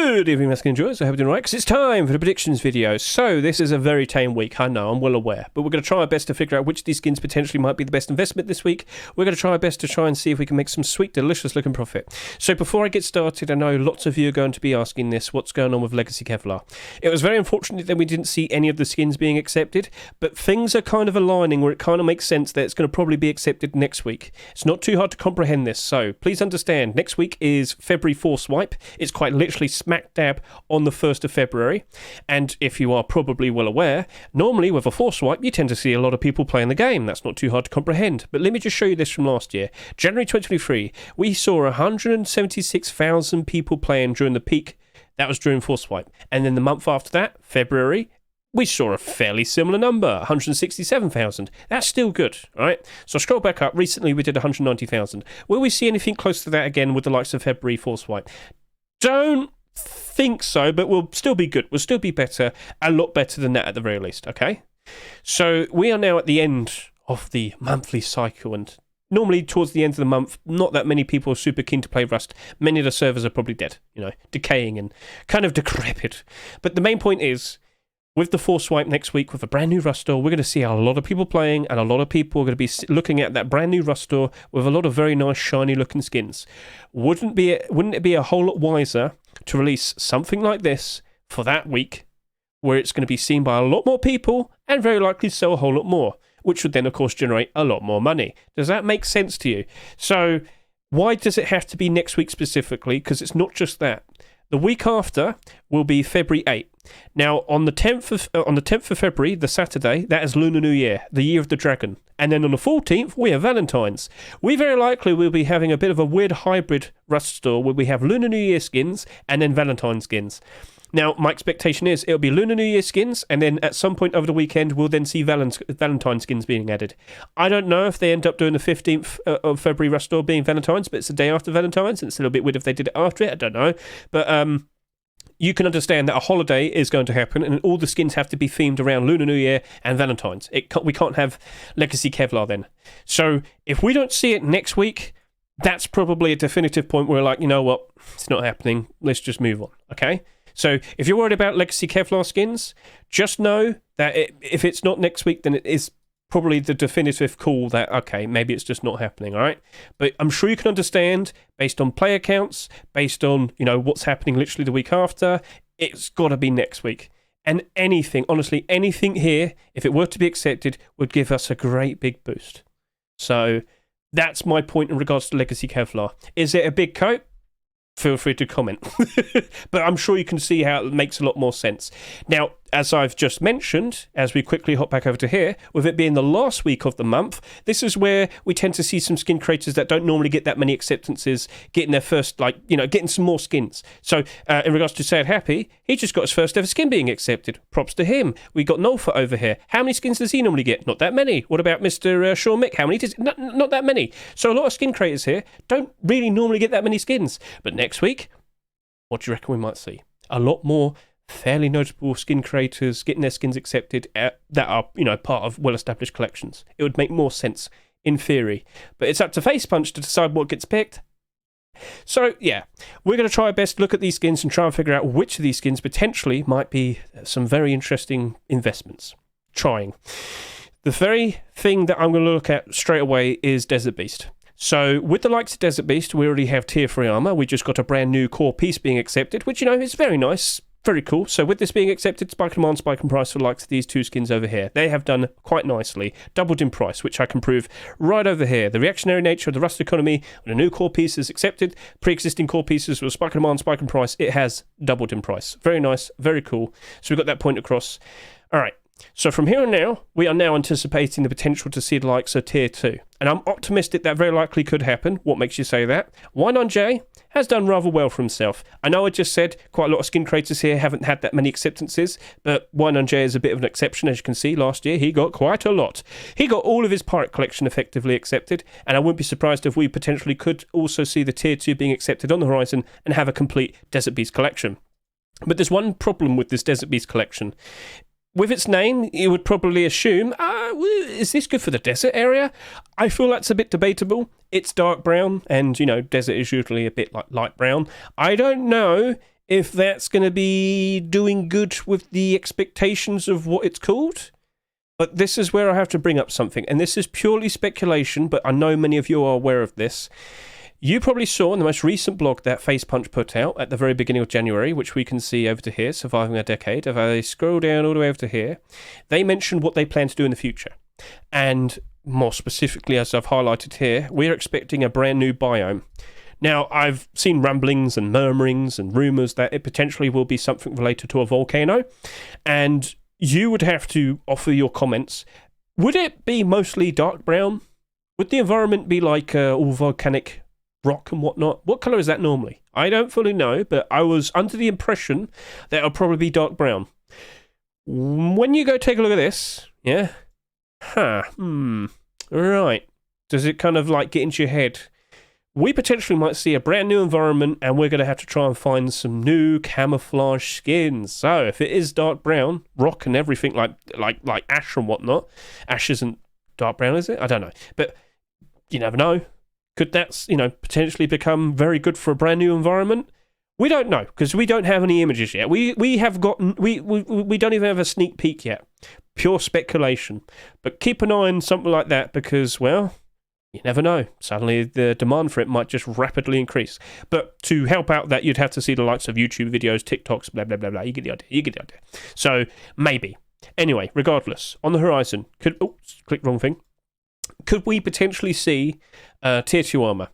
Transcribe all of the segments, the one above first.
Good evening, Masculine Enjoyers. I hope you're doing right, because it's time for the predictions video. So, this is a very tame week, I know, I'm well aware. But we're going to try our best to figure out which of these skins potentially might be the best investment this week. We're going to try our best to try and see if we can make some sweet, delicious looking profit. So, before I get started, I know lots of you are going to be asking this, what's going on with Legacy Kevlar? It was very unfortunate that we didn't see any of the skins being accepted, but things are kind of aligning where it kind of makes sense that it's going to probably be accepted next week. It's not too hard to comprehend this, so please understand, next week is February Force Wipe. It's quite literally smack dab on the 1st of February, and if you are probably well aware, normally with a Force Wipe you tend to see a lot of people playing the game. That's not too hard to comprehend, but let me just show you this from last year. January 2023, we saw 176,000 people playing during the peak. That was during Force Wipe, and then the month after that, February, we saw a fairly similar number, 167,000. That's still good, right? So scroll back up. Recently, we did 190,000. Will we see anything close to that again with the likes of February Force Wipe? Don't think so, but we'll still be good. We'll still be better, a lot better than that at the very least, okay? So we are now at the end of the monthly cycle, and normally towards the end of the month, not that many people are super keen to play Rust. Many of the servers are probably dead, decaying and kind of decrepit. But the main point is, with the Force Wipe next week, with a brand new Rust store, we're going to see a lot of people playing, and a lot of people are going to be looking at that brand new Rust store with a lot of very nice, shiny looking skins. Wouldn't it be a whole lot wiser to release something like this for that week, where it's going to be seen by a lot more people and very likely sell a whole lot more, which would then, of course, generate a lot more money? Does that make sense to you? So, why does it have to be next week specifically? Because it's not just that. The week after will be February 8th. Now, on the 10th of February, the Saturday, that is Lunar New Year, the Year of the Dragon. And then on the 14th, we have Valentine's. We very likely will be having a bit of a weird hybrid Rust store where we have Lunar New Year skins and then Valentine's skins. Now, my expectation is it'll be Lunar New Year skins, and then at some point over the weekend, we'll then see Valentine skins being added. I don't know if they end up doing the 15th of February Rust store being Valentine's, but it's the day after Valentine's, and it's a little bit weird if they did it after it. I don't know. But you can understand that a holiday is going to happen, and all the skins have to be themed around Lunar New Year and Valentine's. We can't have Legacy Kevlar then. So if we don't see it next week, that's probably a definitive point where we're like, you know what, it's not happening. Let's just move on, okay? So if you're worried about Legacy Kevlar skins, just know that if it's not next week, then it is probably the definitive call that, okay, maybe it's just not happening, all right? But I'm sure you can understand, based on player counts, based on, what's happening literally the week after, it's got to be next week. And anything, honestly, anything here, if it were to be accepted, would give us a great big boost. So that's my point in regards to Legacy Kevlar. Is it a big coat? Feel free to comment. But I'm sure you can see how it makes a lot more sense. Now, as I've just mentioned, as we quickly hop back over to here, with it being the last week of the month, this is where we tend to see some skin creators that don't normally get that many acceptances getting their first, getting some more skins. So, in regards to Sad Happy, he just got his first ever skin being accepted. Props to him. We got Nolfa over here. How many skins does he normally get? Not that many. What about Mr. Sean Mick? How many? Not that many. So, a lot of skin creators here don't really normally get that many skins. But next week, what do you reckon we might see? A lot more fairly notable skin creators getting their skins accepted that are, part of well-established collections. It would make more sense in theory, but it's up to Facepunch to decide what gets picked. So yeah, we're going to try our best to look at these skins and try and figure out which of these skins potentially might be some very interesting investments. Trying. The very thing that I'm going to look at straight away is Desert Beast. So, with the likes of Desert Beast, we already have tier 3 armor. We just got a brand new core piece being accepted, which, is very nice. Very cool. So with this being accepted, Spike Command, Spike and Price for the likes of these two skins over here. They have done quite nicely. Doubled in price, which I can prove right over here. The reactionary nature of the Rust economy, when a new core piece is accepted, pre-existing core pieces with Spike Command, Spike and Price, it has doubled in price. Very nice, very cool. So we've got that point across. All right. So from here on now, we are now anticipating the potential to see the likes of tier 2. And I'm optimistic that very likely could happen. What makes you say that? Y9J has done rather well for himself. I know I just said quite a lot of skin creators here haven't had that many acceptances, but Y9J is a bit of an exception. As you can see, last year he got quite a lot. He got all of his pirate collection effectively accepted, and I wouldn't be surprised if we potentially could also see the tier 2 being accepted on the horizon and have a complete Desert Beast collection. But there's one problem with this Desert Beast collection. With its name, you would probably assume, is this good for the desert area? I feel that's a bit debatable. It's dark brown, and, desert is usually a bit like light brown. I don't know if that's going to be doing good with the expectations of what it's called. But this is where I have to bring up something, and this is purely speculation, but I know many of you are aware of this. You probably saw in the most recent blog that Face Punch put out at the very beginning of January, which we can see over to here, Surviving a Decade. If I scroll down all the way over to here, they mentioned what they plan to do in the future. And more specifically, as I've highlighted here, we're expecting a brand new biome. Now, I've seen rumblings and murmurings and rumours that it potentially will be something related to a volcano, and you would have to offer your comments. Would it be mostly dark brown? Would the environment be like all volcanic rock and whatnot? What colour is that normally? I don't fully know, but I was under the impression that it'll probably be dark brown. When you go take a look at this, yeah? Right. Does it kind of like get into your head? We potentially might see a brand new environment, and we're going to have to try and find some new camouflage skins. So if it is dark brown, rock and everything like ash and whatnot, ash isn't dark brown, is it? I don't know. But you never know. Could that, potentially become very good for a brand new environment? We don't know, because we don't have any images yet. We don't even have a sneak peek yet. Pure speculation. But keep an eye on something like that, because, well, you never know. Suddenly the demand for it might just rapidly increase. But to help out that, you'd have to see the likes of YouTube videos, TikToks, blah, blah, blah, blah. You get the idea. So, maybe. Anyway, regardless, on the horizon, click wrong thing. Could we potentially see Tier 2 armor?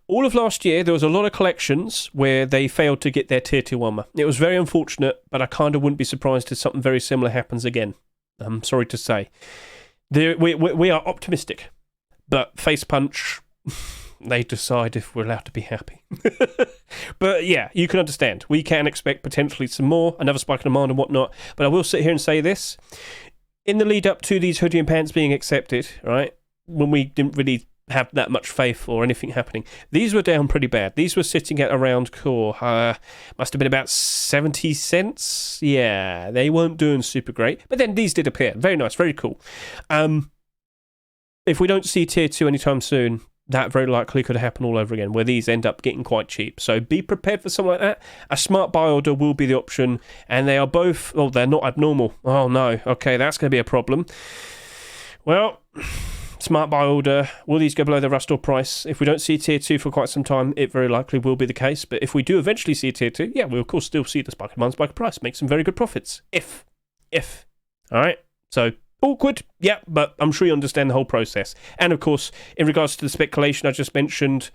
All of last year, there was a lot of collections where they failed to get their Tier 2 armor. It was very unfortunate, but I kind of wouldn't be surprised if something very similar happens again. I'm sorry to say. We are optimistic, but Face Punch, they decide if we're allowed to be happy. But yeah, you can understand. We can expect potentially some more, another spike in demand and whatnot, but I will sit here and say this. In the lead up to these hoodie and pants being accepted, right, when we didn't really have that much faith or anything happening, these were down pretty bad. These were sitting at around must have been about 70 cents. Yeah, they weren't doing super great, but then these did appear. Very nice, very cool. If we don't see Tier 2 anytime soon, that very likely could happen all over again, where these end up getting quite cheap. So be prepared for something like that. A smart buy order will be the option, and they are both, they're not abnormal. Oh no, okay, that's going to be a problem. Well, smart buy order, will these go below the Rust or price? If we don't see Tier 2 for quite some time, it very likely will be the case. But if we do eventually see Tier 2, yeah, we'll of course still see the spike in demand, spike in price, make some very good profits. If. Alright, so awkward, yeah, but I'm sure you understand the whole process. And of course, in regards to the speculation I just mentioned,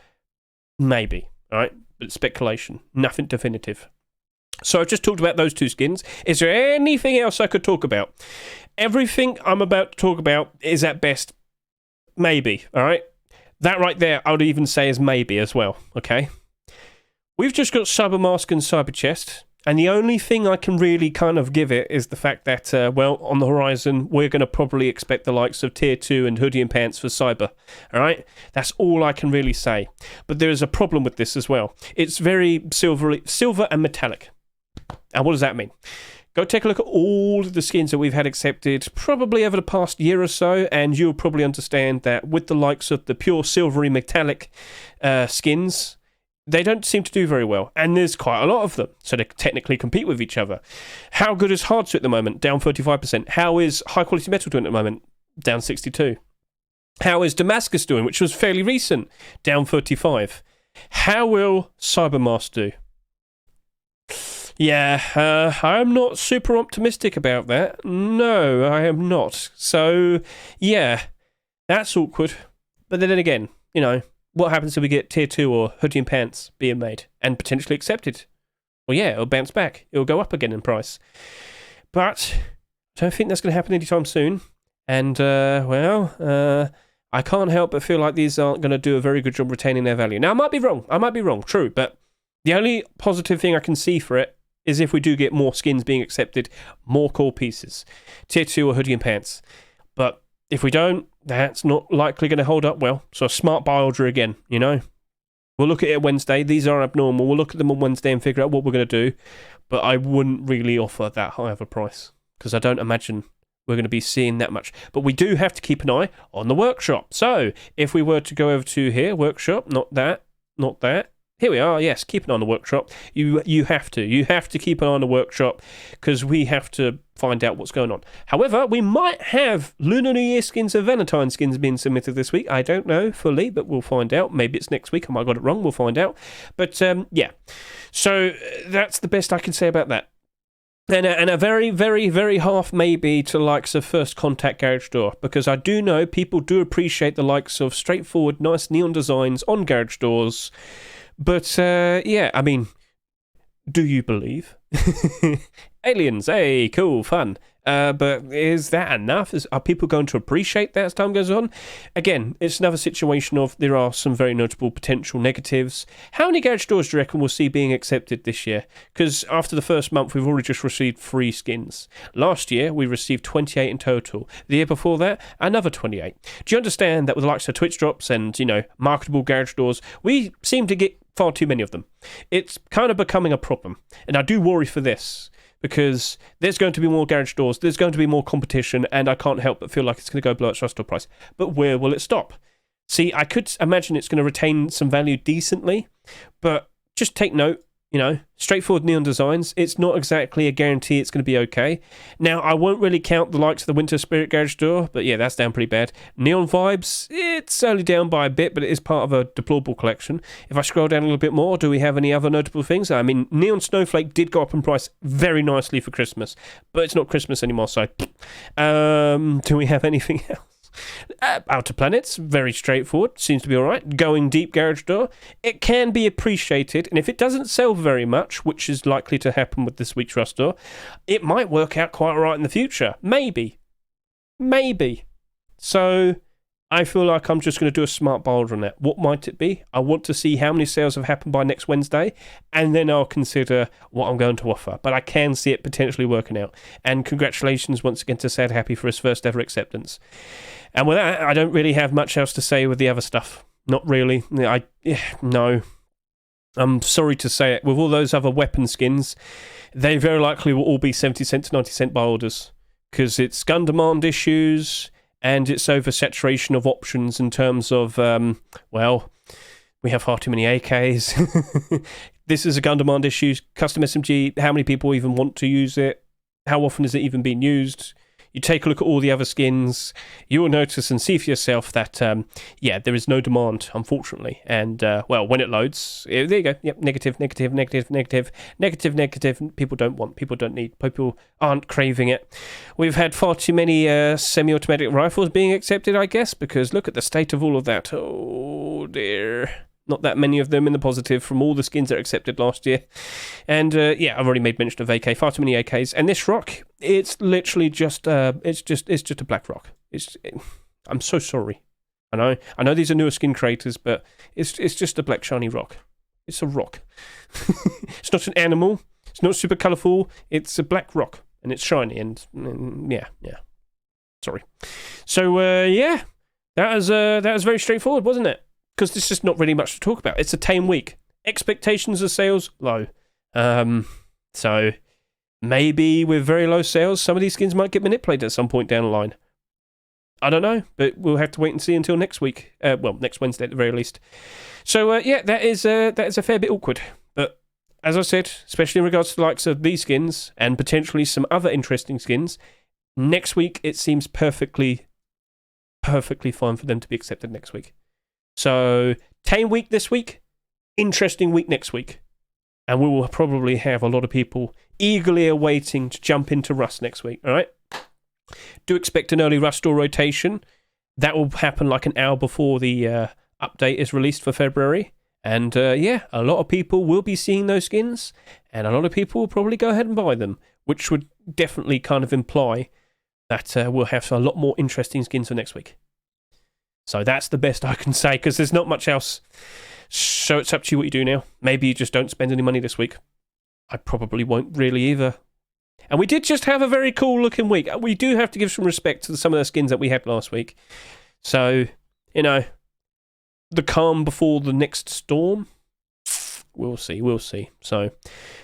maybe, alright? But it's speculation, nothing definitive. So I've just talked about those two skins. Is there anything else I could talk about? Everything I'm about to talk about is at best maybe, alright? That right there, I would even say is maybe as well, okay? We've just got Cyber Mask and Cyber Chest. And the only thing I can really kind of give it is the fact that, on the horizon, we're going to probably expect the likes of Tier 2 and Hoodie and Pants for Cyber. Alright? That's all I can really say. But there is a problem with this as well. It's very silver and metallic. And what does that mean? Go take a look at all of the skins that we've had accepted probably over the past year or so, and you'll probably understand that with the likes of the pure silvery metallic skins, they don't seem to do very well, and there's quite a lot of them, so they technically compete with each other. How good is Hardsuit at the moment? Down 35%. How is High Quality Metal doing at the moment? Down 62%. How is Damascus doing, which was fairly recent? Down 35%. How will Cybermask do? Yeah, I'm not super optimistic about that. No, I am not. So, yeah, that's awkward. But then again, what happens if we get Tier 2 or Hoodie and Pants being made and potentially accepted? Well, yeah, it'll bounce back. It'll go up again in price. But I don't think that's going to happen anytime soon. And, I can't help but feel like these aren't going to do a very good job retaining their value. Now, I might be wrong, true. But the only positive thing I can see for it is if we do get more skins being accepted, more core pieces. Tier 2 or Hoodie and Pants. But if we don't, that's not likely going to hold up well. So a smart buy order again, We'll look at it Wednesday. These are abnormal. We'll look at them on Wednesday and figure out what we're going to do. But I wouldn't really offer that high of a price, because I don't imagine we're going to be seeing that much. But we do have to keep an eye on the workshop. So if we were to go over to here, workshop, not that. Here we are, yes, keep an eye on the workshop. You have to keep an eye on the workshop because we have to find out what's going on. However, we might have Lunar New Year skins and Valentine skins being submitted this week. I don't know fully, but we'll find out. Maybe it's next week. I might have got it wrong. We'll find out. But yeah, so that's the best I can say about that. And a very, very, very half maybe to likes of First Contact Garage Door, because I do know people do appreciate the likes of straightforward, nice neon designs on garage doors. But yeah, I mean, do you believe? Aliens, hey, cool, fun. But is that enough? Are people going to appreciate that as time goes on? Again, it's another situation of there are some very notable potential negatives. How many garage doors do you reckon we'll see being accepted this year? Because after the first month, we've already just received 3 skins. Last year, we received 28 in total. The year before that, another 28. Do you understand that with the likes of Twitch drops and, marketable garage doors, we seem to get far too many of them? It's kind of becoming a problem. And I do worry for this, because there's going to be more garage doors, there's going to be more competition, and I can't help but feel like it's going to go below its rust price. But where will it stop? See, I could imagine it's going to retain some value decently, but just take note, straightforward neon designs, it's not exactly a guarantee it's going to be okay. Now, I won't really count the likes of the Winter Spirit garage door, but yeah, that's down pretty bad. Neon Vibes, it's only down by a bit, but it is part of a deplorable collection. If I scroll down a little bit more, do we have any other notable things? I mean, Neon Snowflake did go up in price very nicely for Christmas, but it's not Christmas anymore, so do we have anything else? Outer Planets, very straightforward, seems to be alright. Going Deep garage door, it can be appreciated, and if it doesn't sell very much, which is likely to happen with this week's rust door, it might work out quite alright in the future. Maybe. So I feel like I'm just going to do a smart boulder on that. What might it be? I want to see how many sales have happened by next Wednesday, and then I'll consider what I'm going to offer. But I can see it potentially working out. And congratulations once again to Sad Happy for his first ever acceptance. And with that, I don't really have much else to say with the other stuff. Not really. No. I'm sorry to say it. With all those other weapon skins, they very likely will all be 70 cent to 90 cent by orders. Because it's gun demand issues, and it's oversaturation of options in terms of, we have far too many AKs. This is a gun demand issue. Custom SMG, how many people even want to use it? How often is it even being used? You take a look at all the other skins, you will notice and see for yourself that, there is no demand, unfortunately. And, when it loads, there you go. Yep, negative. People don't want, people don't need, people aren't craving it. We've had far too many semi-automatic rifles being accepted, I guess, because look at the state of all of that. Oh, dear. Not that many of them in the positive from all the skins that are accepted last year. And I've already made mention of AK, far too many AKs. And this rock, it's literally just it's just a black rock. I'm so sorry. I know these are newer skin creators, but it's just a black shiny rock. It's a rock. It's not an animal. It's not super colourful. It's a black rock, and it's shiny. And yeah. Sorry. So that was very straightforward, wasn't it? Because there's just not really much to talk about. It's a tame week. Expectations of sales, low. So maybe with very low sales, some of these skins might get manipulated at some point down the line. I don't know, but we'll have to wait and see until next week. Next Wednesday at the very least. So that is a fair bit awkward. But as I said, especially in regards to the likes of these skins and potentially some other interesting skins, next week it seems perfectly fine for them to be accepted next week. So, tame week this week, interesting week next week. And we will probably have a lot of people eagerly awaiting to jump into Rust next week, alright? Do expect an early Rust door rotation. That will happen like an hour before the update is released for February. And a lot of people will be seeing those skins, and a lot of people will probably go ahead and buy them, which would definitely kind of imply that we'll have a lot more interesting skins for next week. So that's the best I can say, because there's not much else. So it's up to you what you do now. Maybe you just don't spend any money this week. I probably won't really either. And we did just have a very cool looking week. We do have to give some respect to some of the skins that we had last week. So, the calm before the next storm. We'll see. So,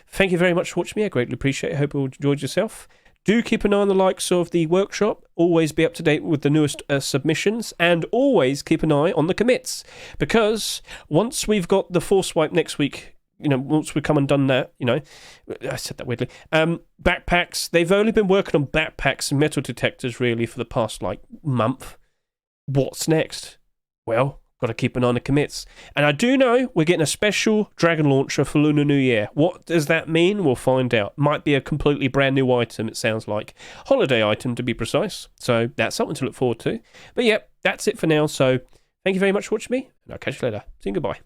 thank you very much for watching me. I greatly appreciate it. I hope you all enjoyed yourself. Do keep an eye on the likes of the workshop. Always be up to date with the newest submissions, and always keep an eye on the commits, because once we've got the force wipe next week, once we come and done that, I said that weirdly. Backpacks, they've only been working on backpacks and metal detectors really for the past month. What's next? Well, got to keep an eye on the commits. And I do know we're getting a special Dragon launcher for Lunar New Year. What does that mean? We'll find out. Might be a completely brand new item, it sounds like. Holiday item, to be precise. So that's something to look forward to. But yeah, that's it for now. So thank you very much for watching me, and I'll catch you later. See you, goodbye.